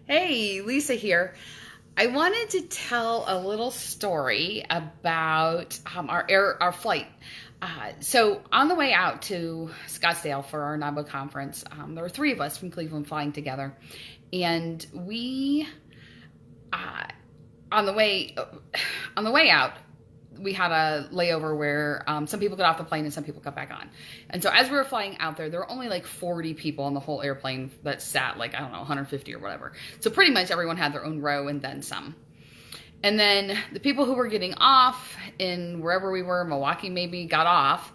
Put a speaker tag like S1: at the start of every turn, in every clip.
S1: Hey, Lisa here. I wanted to tell a little story about our flight. So on the way out to Scottsdale for our NABO conference, there were three of us from Cleveland flying together, and we uh, on the way out, we had a layover where some people got off the plane and some people got back on. And so as we were flying out there were only like 40 people on the whole airplane that sat, like, I don't know, 150 or whatever. So pretty much everyone had their own row and then some. And then the people who were getting off in wherever we were, Milwaukee maybe, got off.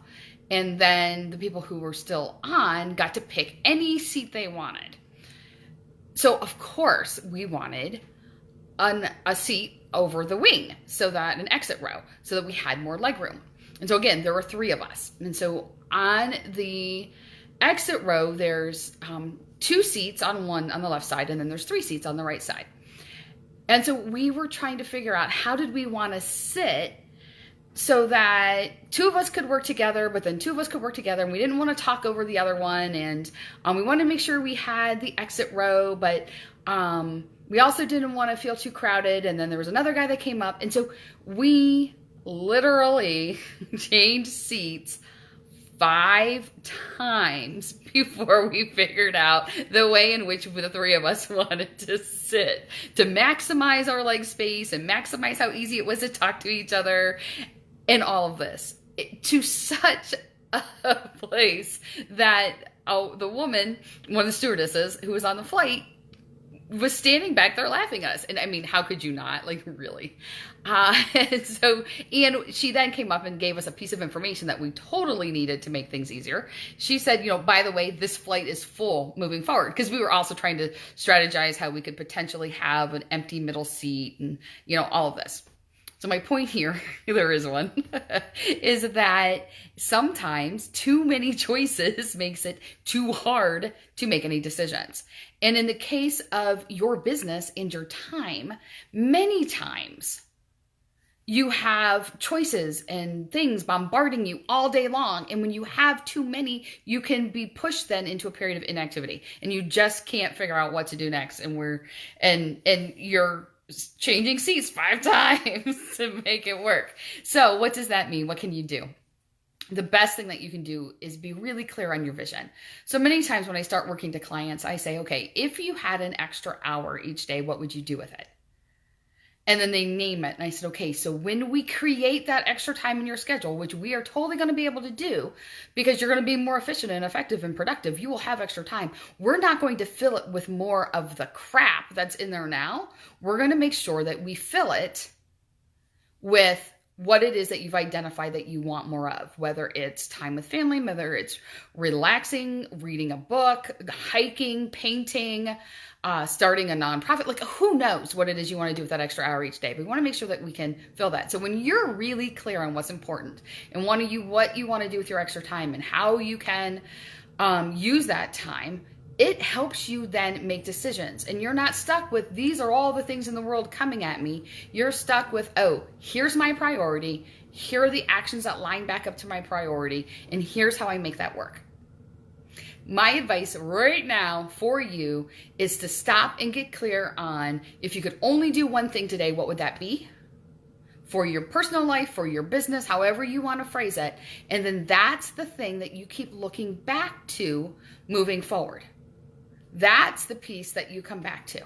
S1: And then the people who were still on got to pick any seat they wanted. So of course we wanted a seat over the wing, so that an exit row, so that we had more leg room. And so again, there were three of us. And so on the exit row, there's two seats on the left side, and then there's three seats on the right side. And so we were trying to figure out, how did we want to sit so that two of us could work together, but then two of us could work together, and we didn't want to talk over the other one. And we wanted to make sure we had the exit row, but we also didn't want to feel too crowded. And then there was another guy that came up. And so we literally changed seats 5 times before we figured out the way in which the three of us wanted to sit, to maximize our leg space and maximize how easy it was to talk to each other and all of this, to such a place that the woman, one of the stewardesses who was on the flight, was standing back there laughing at us. And I mean, how could you not? Like, really? And she then came up and gave us a piece of information that we totally needed to make things easier. She said, by the way, this flight is full moving forward, because we were also trying to strategize how we could potentially have an empty middle seat and, all of this. So my point here, there is one, is that sometimes too many choices makes it too hard to make any decisions. And in the case of your business and your time, many times you have choices and things bombarding you all day long. And when you have too many, you can be pushed then into a period of inactivity, and you just can't figure out what to do next. And you're changing seats 5 times to make it work. So what does that mean? What can you do? The best thing that you can do is be really clear on your vision. So many times when I start working to clients, I say, okay, if you had an extra hour each day, what would you do with it? And then they name it. And I said, okay, so when we create that extra time in your schedule, which we are totally going to be able to do because you're going to be more efficient and effective and productive, you will have extra time. We're not going to fill it with more of the crap that's in there now. We're going to make sure that we fill it with what it is that you've identified that you want more of, whether it's time with family, whether it's relaxing, reading a book, hiking, painting, starting a nonprofit. Like, who knows what it is you want to do with that extra hour each day. But we want to make sure that we can fill that. So when you're really clear on what's important and what you want to do with your extra time and how you can use that time, it helps you then make decisions. And you're not stuck with, these are all the things in the world coming at me. You're stuck with, oh, here's my priority. Here are the actions that line back up to my priority. And here's how I make that work. My advice right now for you is to stop and get clear on, if you could only do one thing today, what would that be? For your personal life, for your business, however you want to phrase it. And then that's the thing that you keep looking back to moving forward. That's the piece that you come back to.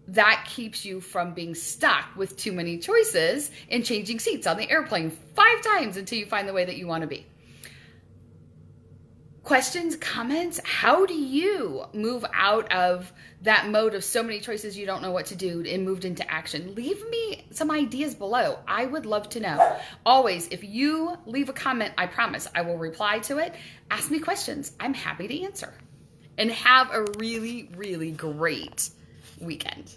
S1: That keeps you from being stuck with too many choices and changing seats on the airplane 5 times until you find the way that you want to be. Questions, comments? How do you move out of that mode of so many choices you don't know what to do and moved into action? Leave me some ideas below. I would love to know. Always, if you leave a comment, I promise I will reply to it. Ask me questions. I'm happy to answer. And have a really, really great weekend.